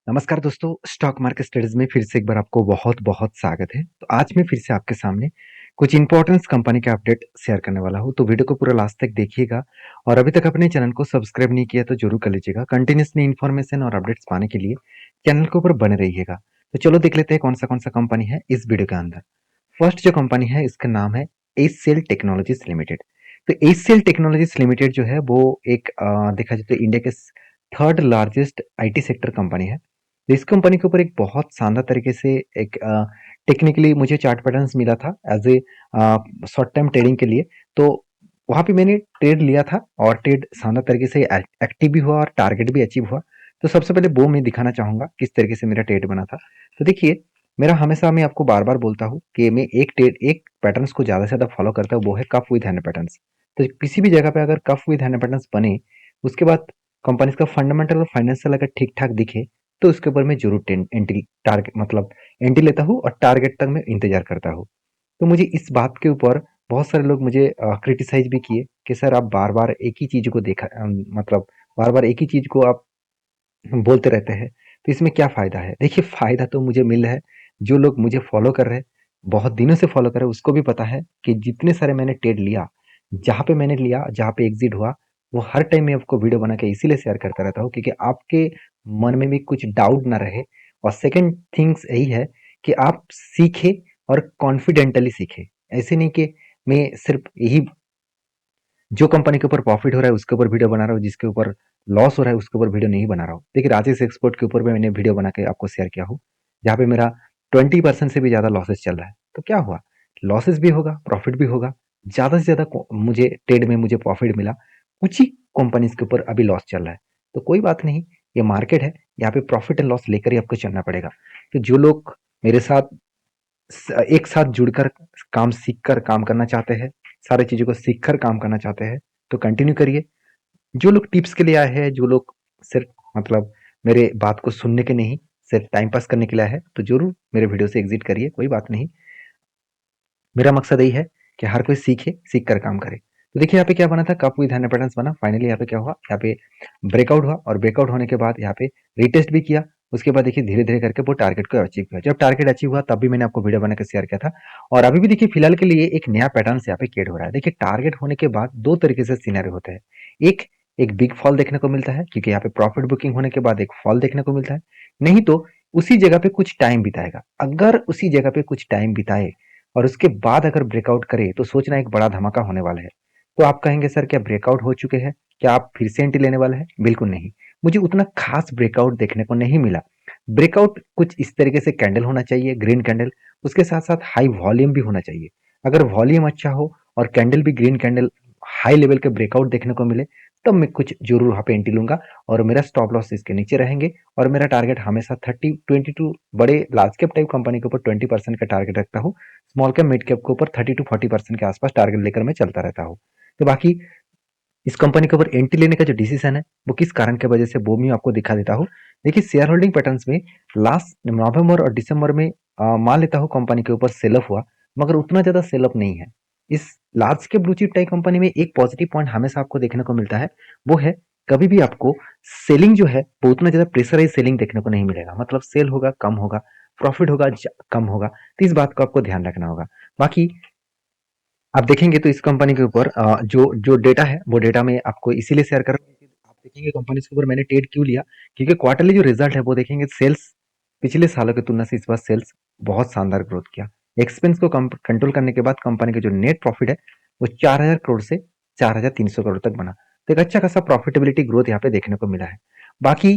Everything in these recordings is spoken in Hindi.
नमस्कार दोस्तों, स्टॉक मार्केट स्टडीज में फिर से एक बार आपको बहुत-बहुत स्वागत है। तो आज मैं फिर से आपके सामने कुछ इम्पोर्टेंस कंपनी का अपडेट शेयर करने वाला हूँ, तो वीडियो को पूरा लास्ट तक देखिएगा और अभी तक अपने चैनल को सब्सक्राइब नहीं किया तो ज़रूर कर लीजिएगा। कंटिन्यूअसली इन्फॉर्मेशन और अपडेट्स पाने के लिए चैनल के ऊपर बने रहिएगा। तो चलो देख लेते हैं कौन-सा कंपनी है इस वीडियो के अंदर। फर्स्ट जो कंपनी है इसका नाम है एचसीएल टेक्नोलॉजीज लिमिटेड। तो एचसीएल टेक्नोलॉजीज लिमिटेड जो है वो एक देखा जाए तो इंडिया के third largest IT sector company है। तो इस कंपनी के ऊपर एक बहुत शानदार तरीके से एक टेक्निकली मुझे चार्ट पैटर्न्स मिला था as a short term trading के लिए। तो वहाँ पे मैंने ट्रेड लिया था और ट्रेड शानदार तरीके से एक्टिव भी हुआ और टारगेट भी अचीव हुआ। तो सबसे पहले वो मैं दिखाना चाहूंगा किस तरीके से मेरा ट्रेड बना था। तो देखिए, मेरा हमेशा मैं आपको बार बार बोलता हूँ कि मैं एक पैटर्न्स को ज़्यादा से ज़्यादा फॉलो करता हूँ, वो है कप विद हैंड पैटर्न्स। तो किसी भी जगह पे अगर कप विद हैंड पैटर्न्स बने, उसके बाद कंपनीज का फंडामेंटल और फाइनेंशियल अगर ठीक ठाक दिखे, तो उसके ऊपर मैं जरूर एंट्री टारगेट मतलब एंट्री लेता हूँ और टारगेट तक मैं इंतजार करता हूँ। तो मुझे इस बात के ऊपर बहुत सारे लोग मुझे क्रिटिसाइज भी किए कि सर आप बार बार एक ही चीज को मतलब बार बार एक ही चीज को आप बोलते रहते हैं, तो इसमें क्या फ़ायदा है? देखिए, फ़ायदा तो मुझे मिल रहा है, जो लोग मुझे फ़ॉलो कर रहे हैं, बहुत दिनों से फ़ॉलो कर रहे हैं, उसको भी पता है कि जितने सारे मैंने ट्रेड लिया, जहाँ पे मैंने लिया, जहाँ पे एग्ज़िट हुआ, वो हर टाइम मैं आपको वीडियो बना के इसीलिए शेयर करता रहता हूँ क्योंकि आपके मन में भी कुछ डाउट ना रहे। और सेकंड थिंग्स यही है कि आप सीखें और कॉन्फिडेंटली सीखें। ऐसे नहीं कि मैं सिर्फ़ यही जो कंपनी के ऊपर प्रॉफिट हो रहा है उसके ऊपर वीडियो बना रहा हूँ, जिसके ऊपर लॉस हो रहा है उसके ऊपर वीडियो नहीं बना रहा हूँ। देखिए, राजेश एक्सपोर्ट के ऊपर भी मैंने वीडियो बना के आपको शेयर किया हूँ, जहाँ पे मेरा 20% से भी ज़्यादा लॉसेस चल रहा है। तो क्या हुआ? लॉसेस भी होगा, प्रॉफिट भी होगा। ज़्यादा से ज़्यादा मुझे ट्रेड में मुझे प्रॉफिट मिला, कुछ ही कंपनीज के ऊपर अभी लॉस चल रहा है। तो कोई बात नहीं, ये मार्केट है, यहाँ पे प्रॉफिट एंड लॉस लेकर ही आपको चलना पड़ेगा। तो जो लोग मेरे साथ एक साथ जुड़कर काम सीखकर काम करना चाहते हैं, सारी चीज़ों को सीखकर काम करना चाहते हैं, तो कंटिन्यू करिए। जो लोग टिप्स के लिए आए हैं, जो लोग सिर्फ मतलब मेरे बात को सुनने के नहीं, सिर्फ टाइम पास करने के लिए आए हैं, तो जरूर मेरे वीडियो से एग्जिट करिए, कोई बात नहीं। मेरा मकसद यही है कि हर कोई सीखे, सीख कर काम करे। तो देखिए यहाँ पे क्या बना था, कप विद हैंड पैटर्न्स बना। फाइनली यहाँ पे क्या हुआ, यहाँ पे ब्रेकआउट हुआ और ब्रेकआउट होने के बाद यहाँ पे रिटेस्ट भी किया। उसके बाद देखिए धीरे धीरे करके वो टारगेट को अचीव किया। जब टारगेट अचीव हुआ तब भी मैंने आपको वीडियो बनाकर शेयर किया था। और अभी भी देखिए फिलहाल के लिए एक नया पैटर्न यहाँ पे क्रिएट हो रहा है। देखिए, टारगेट होने के बाद दो तरीके से सिनेरियो होते हैं। एक एक बिग फॉल देखने को मिलता है क्योंकि यहाँ पे प्रॉफिट बुकिंग होने के बाद एक फॉल देखने को मिलता है। नहीं तो उसी जगह पे कुछ टाइम बिताएगा। अगर उसी जगह पे कुछ टाइम बिताए और उसके बाद अगर ब्रेकआउट करे तो सोचना एक बड़ा धमाका होने वाला है। तो आप कहेंगे सर क्या ब्रेकआउट हो चुके हैं, क्या आप फिर से एंट्री लेने वाले हैं? बिल्कुल नहीं। मुझे उतना खास ब्रेकआउट देखने को नहीं मिला। ब्रेकआउट कुछ इस तरीके से कैंडल होना चाहिए, ग्रीन कैंडल। उसके साथ साथ हाई वॉल्यूम भी होना चाहिए। अगर वॉल्यूम अच्छा हो और कैंडल भी ग्रीन कैंडल हाई लेवल के ब्रेकआउट देखने को मिले, तब मैं कुछ जरूर वहां पे एंट्री लूंगा और मेरा स्टॉप लॉस इसके नीचे रहेंगे। और मेरा टारगेट हमेशा 30-22 बड़े लार्ज कैप टाइप कंपनी के ऊपर 20% का टारगेट रखता हूँ। स्मॉल कैप मिड कैप के ऊपर 30-40% के आसपास टारगेट लेकर मैं चलता रहता हूँ। तो बाकी इस कंपनी के ऊपर एंट्री लेने का जो डिसीजन है वो किस कारण की वजह से वो मैं आपको दिखा देता हूँ। देखिए, शेयर होल्डिंग पैटर्न्स में लास्ट नवंबर और दिसंबर में मान लेता हूँ कंपनी के ऊपर सेल ऑफ हुआ, मगर उतना ज्यादा सेल ऑफ नहीं है। इस लार्ज के ब्लू चिप टाइप कंपनी में एक पॉजिटिव पॉइंट हमेशा आपको देखने को मिलता है, वो है कभी भी आपको सेलिंग जो है वो उतना ज्यादा प्रेशराइज सेलिंग देखने को नहीं मिलेगा। मतलब सेल होगा कम होगा, प्रॉफिट होगा कम होगा। तो इस बात को आपको ध्यान रखना होगा। बाकी आप देखेंगे तो इस कंपनी के ऊपर जो जो डेटा है वो डेटा मैं आपको इसीलिए शेयर कर रहा हूँ क्योंकि आप देखेंगे कंपनी के ऊपर मैंने ट्रेड क्यों लिया, क्योंकि क्वार्टरली जो रिजल्ट है वो देखेंगे सेल्स पिछले सालों की तुलना से इस बार सेल्स बहुत शानदार ग्रोथ किया। एक्सपेंस को कंट्रोल करने के बाद कंपनी का जो नेट प्रॉफिट है वो 4,000 करोड़ से 4,300 करोड़ तक बना। तो एक अच्छा खासा प्रॉफिटेबिलिटी ग्रोथ यहाँ पे देखने को मिला है। बाकी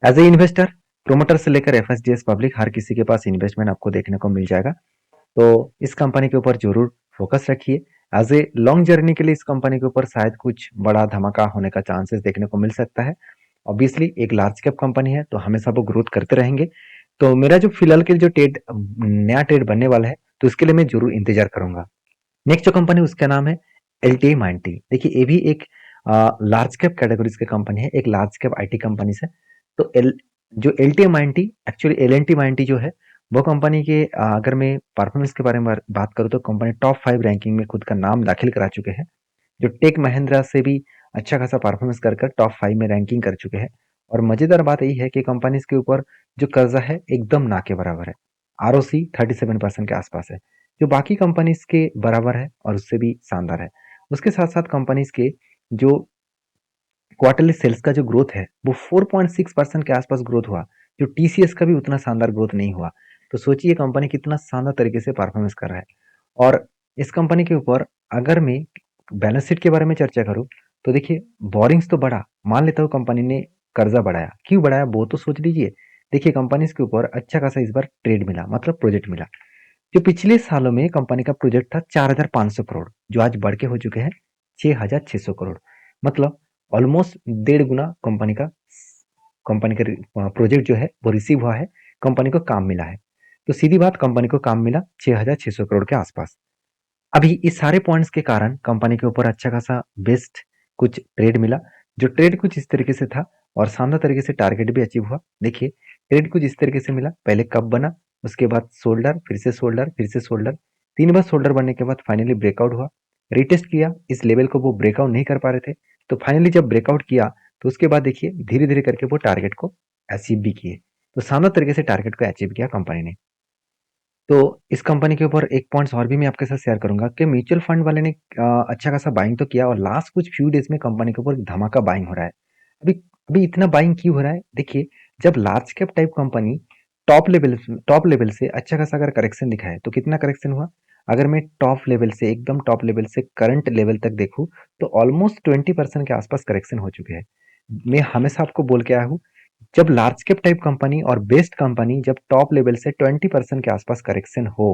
एज ए इन्वेस्टर, प्रोमोटर से लेकर एफएसडीएस पब्लिक हर किसी के पास इन्वेस्टमेंट आपको देखने को मिल जाएगा। तो इस कंपनी के ऊपर जरूर फोकस रखिए। एज ए लॉन्ग जर्नी के लिए इस कंपनी के ऊपर शायद कुछ बड़ा धमाका होने का चांसेस देखने को मिल सकता है। ऑब्वियसली एक लार्ज कैप कंपनी है तो हमेशा वो ग्रोथ करते रहेंगे। तो मेरा जो फिलहाल के जो ट्रेड नया ट्रेड बनने वाला है तो उसके लिए मैं जरूर इंतजार करूंगा। नेक्स्ट जो कंपनी उसका नाम है एल टी माइंटी। देखिए, ये भी एक लार्ज कैप कैटेगरीज की कंपनी है, एक लार्ज कैप आईटी कंपनी से। तो जो L T Mindtree actually L N T Mindtree जो है वो कंपनी के अगर मैं परफॉर्मेंस के बारे में बात करूँ तो कंपनी टॉप 5 रैंकिंग में खुद का नाम दाखिल करा चुके हैं। जो टेक महिंद्रा से भी अच्छा खासा परफॉर्मेंस कर टॉप 5 में रैंकिंग कर चुके हैं। और मज़ेदार बात यही है कि कंपनीज़ के ऊपर जो कर्ज़ा है एकदम ना के बराबर है। आरओसी 37% के आसपास है, जो बाकी कंपनीज़ के बराबर है और उससे भी शानदार है। उसके साथ-साथ कंपनीज़ के जो क्वार्टरली सेल्स का जो ग्रोथ है वो 4.6% के आसपास ग्रोथ हुआ, जो टीसीएस का भी उतना शानदार ग्रोथ नहीं हुआ। तो सोचिए कंपनी कितना शानदार तरीके से परफॉर्मेंस कर रहा है। और इस कंपनी के ऊपर अगर मैं बैलेंस शीट के बारे में चर्चा करूं तो देखिए बोरिंग्स तो बढ़ा, मान लेता हूँ कंपनी ने कर्जा बढ़ाया, क्यों बढ़ाया वो तो सोच लीजिए। देखिए कंपनी के ऊपर अच्छा खासा इस बार ट्रेड मिला, मतलब प्रोजेक्ट मिला। जो पिछले सालों में कंपनी का प्रोजेक्ट था 4,500 करोड़, जो आज बढ़ के हो चुके हैं 6,600 करोड़। मतलब ऑलमोस्ट 1.5 गुना कंपनी का प्रोजेक्ट जो है वो रिसीव हुआ है, कंपनी को काम मिला है। तो सीधी बात, कंपनी को काम मिला 6,600 करोड़ के आसपास। अभी इस सारे पॉइंट्स के कारण कंपनी के ऊपर अच्छा खासा बेस्ट कुछ ट्रेड मिला, जो ट्रेड कुछ इस तरीके से था और शानदार तरीके से टारगेट भी अचीव हुआ। देखिए ट्रेड कुछ इस तरीके से मिला, पहले कप बना, उसके बाद शोल्डर, फिर से शोल्डर, फिर से शोल्डर, 3 बार शोल्डर बनने के बाद फाइनली ब्रेकआउट हुआ। रिटेस्ट किया, इस लेवल को वो ब्रेकआउट नहीं कर पा रहे थे, तो फाइनली जब ब्रेकआउट किया तो उसके बाद देखिए धीरे धीरे करके वो टारगेट को अचीव भी किए। तो शानदार तरीके से टारगेट को अचीव किया कंपनी ने। तो इस कंपनी के ऊपर एक पॉइंट्स और भी मैं आपके साथ शेयर करूंगा कि म्यूचुअल फंड वाले ने अच्छा खासा बाइंग तो किया और लास्ट कुछ फ्यू डेज में कंपनी के ऊपर धमाका बाइंग हो रहा है। अभी अभी इतना बाइंग क्यों हो रहा है? देखिए जब large cap type company top level से अच्छा खासा अगर करेक्शन दिखाए तो कितना करेक्शन हुआ? अगर मैं टॉप लेवल से एकदम टॉप लेवल से करंट लेवल तक देखूं तो ऑलमोस्ट 20% के आसपास करेक्शन हो चुके हैं। मैं हमेशा आपको बोल के आया हूँ, जब लार्ज कैप टाइप कंपनी और बेस्ट कंपनी जब टॉप लेवल से 20% के आसपास करेक्शन हो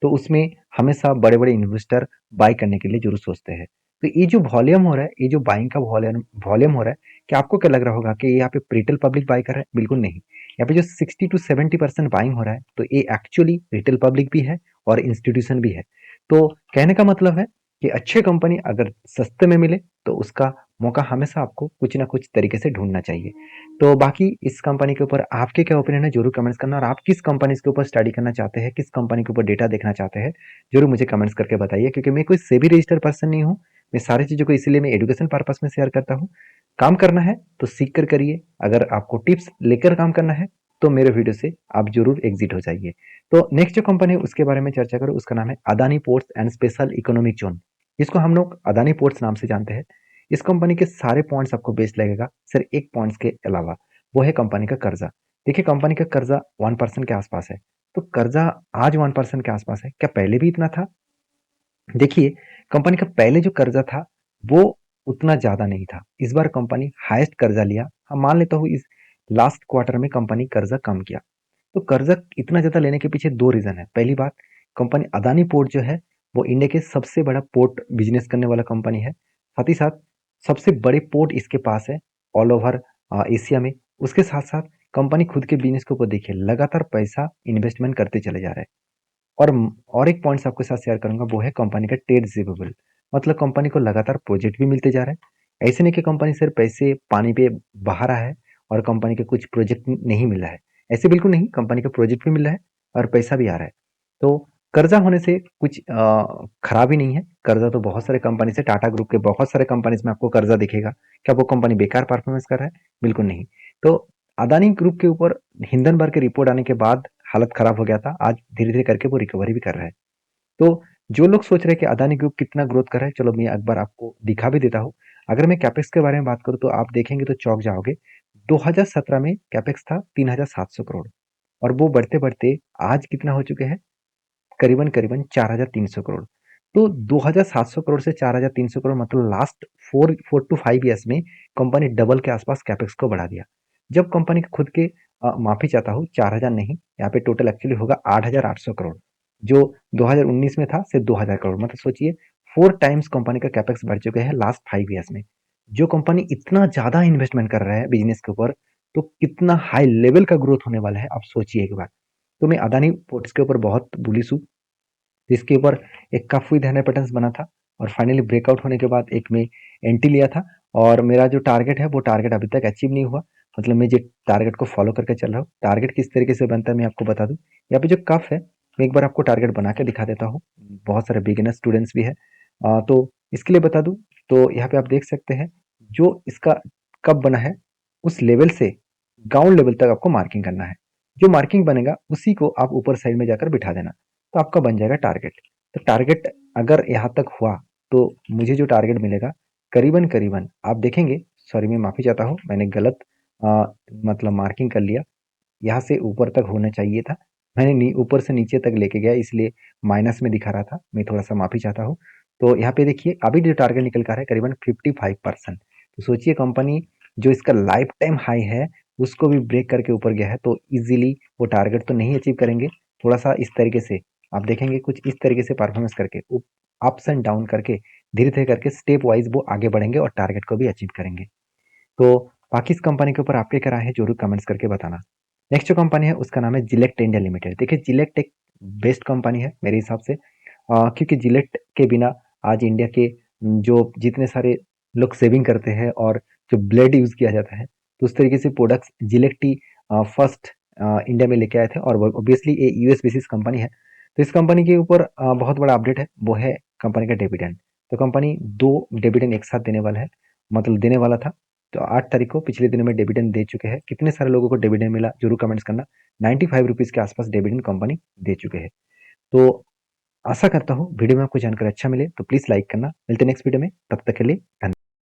तो उसमें हमेशा बड़े बड़े इन्वेस्टर बाय करने के लिए जरूर सोचते हैं। तो ये जो वॉल्यूम हो रहा है, ये जो बाइंग का वॉल्यूम हो रहा है, क्या आपको क्या लग रहा होगा कि यहाँ पे रिटेल पब्लिक बाय कर रहा है? बिल्कुल नहीं। यहाँ पे जो 60 to 70% बाइंग हो रहा है तो ये एक्चुअली रिटेल पब्लिक भी है और इंस्टीट्यूशन भी है। तो कहने का मतलब है कि अच्छे कंपनी अगर सस्ते में मिले तो उसका मौका हमेशा आपको कुछ ना कुछ तरीके से ढूंढना चाहिए। तो बाकी इस कंपनी के ऊपर आपके क्या ओपिनियन है जरूर कमेंट्स करना, और आप किस कंपनी के ऊपर स्टडी करना चाहते हैं, किस कंपनी के ऊपर डेटा देखना चाहते हैं, जरूर मुझे कमेंट्स करके बताइए। क्योंकि मैं कोई सेबी रजिस्टर्ड पर्सन नहीं हूँ, मैं सारी चीज़ों को इसीलिए मैं एजुकेशन पर्पस में शेयर करता हूँ। काम करना है तो सीख कर करिए, अगर आपको टिप्स लेकर काम करना है तो मेरे वीडियो से आप जरूर एग्जिट हो जाइए। तो नेक्स्ट जो कंपनी है उसके बारे में चर्चा करूँ, उसका नाम है Adani ports and special economic zone, जिसको हम लोग अदानी पोर्ट्स नाम से जानते हैं। इस कंपनी के सारे पॉइंट्स आपको बेस्ट लगेगा, सिर्फ एक पॉइंट्स के अलावा, वो है कंपनी का कर्जा। देखिए कंपनी का कर्जा 1% के आसपास है। तो कर्जा आज 1% के आसपास है, क्या पहले भी इतना था? देखिए कंपनी का पहले जो कर्जा था वो उतना ज्यादा नहीं था, इस बार कंपनी हाईएस्ट कर्जा लिया। हाँ मान लेता हूँ इस लास्ट क्वार्टर में कंपनी कर्जा कम किया। तो कर्जा इतना ज्यादा लेने के पीछे दो रीजन है। पहली बात, कंपनी अदानी पोर्ट जो है वो इंडिया के सबसे बड़ा पोर्ट बिजनेस करने वाला कंपनी है, साथ ही साथ सबसे बड़े पोर्ट इसके पास है ऑल ओवर एशिया में। उसके साथ साथ कंपनी खुद के बिजनेस के ऊपर देखिए लगातार पैसा इन्वेस्टमेंट करते चले जा रहे हैं। और और एक पॉइंट्स आपके साथ शेयर करूंगा, वो है कंपनी का ट्रेड रिसीवेबल। मतलब कंपनी को लगातार प्रोजेक्ट भी मिलते जा रहे हैं। ऐसे नहीं कि कंपनी सिर्फ पैसे पानी पे बहा रहा है और कंपनी के कुछ प्रोजेक्ट नहीं मिल रहा है, ऐसे बिल्कुल नहीं, कंपनी का प्रोजेक्ट भी मिल रहा है और पैसा भी आ रहा है। तो कर्जा होने से कुछ खराबी नहीं है। कर्जा तो बहुत सारे कंपनी से, टाटा ग्रुप के बहुत सारे कंपनीज में आपको कर्जा दिखेगा। क्या वो कंपनी बेकार परफॉर्मेंस कर रहा है? बिल्कुल नहीं। तो अदानी ग्रुप के ऊपर हिंडनबर्ग की रिपोर्ट आने के बाद हालत खराब हो गया था, आज धीरे धीरे करके वो रिकवरी भी कर रहा है। तो जो लोग सोच रहे हैं कि अदानी ग्रुप कितना ग्रोथ कर रहा है, चलो मैं एक बार आपको दिखा भी देता हूँ। अगर मैं कैपेक्स के बारे में बात करूँ तो आप देखेंगे तो चौंक जाओगे। 2017 में कैपेक्स था 3,700 करोड़ और वो बढ़ते बढ़ते आज कितना हो चुके हैं, करीबन करीबन 4,300 करोड़। तो 2,700 करोड़ से 4,300 करोड़, मतलब लास्ट 4 to 5 ईयर्स में कंपनी डबल के आसपास कैपेक्स को बढ़ा दिया। जब कंपनी के खुद के माफी चाहता हूँ, 4,000 नहीं, यहाँ पे टोटल एक्चुअली होगा 8,800 करोड़, जो 2019 में था सिर्फ 2,000 करोड़। मतलब सोचिए 4 टाइम्स कंपनी का कैपेक्स बढ़ चुके हैं लास्ट 5 ईयर्स में। जो कंपनी इतना ज्यादा इन्वेस्टमेंट कर रहा है बिजनेस के ऊपर, तो कितना हाई लेवल का ग्रोथ होने वाला है आप सोचिए एक बार। तो मैं अदानी पोर्ट्स के ऊपर बहुत बुलिश हूँ। जिसके ऊपर एक काफ़ी ध्यान पैटर्न्स बना था और फाइनली ब्रेकआउट होने के बाद एक में एंट्री लिया था। और मेरा जो टारगेट है वो टारगेट अभी तक अचीव नहीं हुआ। मतलब मैं जो टारगेट को फॉलो करके चल रहा हूँ। टारगेट किस तरीके से बनता है मैं आपको बता दूं। यहाँ पे जो कफ है, मैं एक बार आपको टारगेट बना के दिखा देता हूँ। बहुत सारे बिगिनर स्टूडेंट्स भी है, तो इसके लिए बता दूं। तो यहाँ पे आप देख सकते हैं जो इसका कप बना है उस लेवल से ग्राउंड लेवल तक आपको मार्किंग करना है। जो मार्किंग बनेगा उसी को आप ऊपर साइड में जाकर बिठा देना, तो आपका बन जाएगा टारगेट। तो टारगेट अगर यहाँ तक हुआ तो मुझे जो टारगेट मिलेगा करीबन करीबन आप देखेंगे, सॉरी मैं माफ़ी चाहता हूँ, मैंने गलत मतलब मार्किंग कर लिया। यहाँ से ऊपर तक होना चाहिए था, मैंने ऊपर से नीचे तक लेके गया इसलिए माइनस में दिखा रहा था, मैं थोड़ा सा माफ़ी चाहता हूँ। तो यहाँ पे देखिए अभी जो टारगेट निकल कर है करीबन 55%। तो सोचिए कंपनी जो इसका लाइफ टाइम हाई है उसको भी ब्रेक करके ऊपर गया है, तो इजीली वो टारगेट तो नहीं अचीव करेंगे। थोड़ा सा इस तरीके से आप देखेंगे, कुछ इस तरीके से परफॉर्मेंस करके अप्स एंड डाउन करके धीरे धीरे करके स्टेप वाइज वो आगे बढ़ेंगे और टारगेट को भी अचीव करेंगे। तो बाकी इस कंपनी के ऊपर आपके क्या राय है जरूर कमेंट्स करके बताना। नेक्स्ट जो कंपनी है उसका नाम है जिलेक्ट इंडिया लिमिटेड। देखिए जिलेक्ट एक बेस्ट कंपनी है मेरे हिसाब से, क्योंकि जिलेक्ट के बिना आज इंडिया के जो जितने सारे लोग सेविंग करते हैं और जो ब्लेड यूज किया जाता है, तो उस तरीके से प्रोडक्ट्स जिलेक्ट ही फर्स्ट इंडिया में लेके आए थे, और ऑब्वियसली ये यूएस बेसिस कंपनी है। तो इस कंपनी के ऊपर बहुत बड़ा अपडेट है, वो है कंपनी का डिविडेंड। तो कंपनी 2 डिविडेंड एक साथ देने वाला है, मतलब देने वाला था। तो 8 तारीख को पिछले दिनों में डिविडेंड दे चुके हैं। कितने सारे लोगों को डिविडेंड मिला जरूर कमेंट्स करना। 95 रुपीज के आसपास डिविडेंड कंपनी दे चुके हैं। तो आशा करता हूँ वीडियो में आपको जानकर अच्छा मिले, तो प्लीज लाइक करना। मिलते हैं नेक्स्ट वीडियो में, तब तक के लिए धन्यवाद।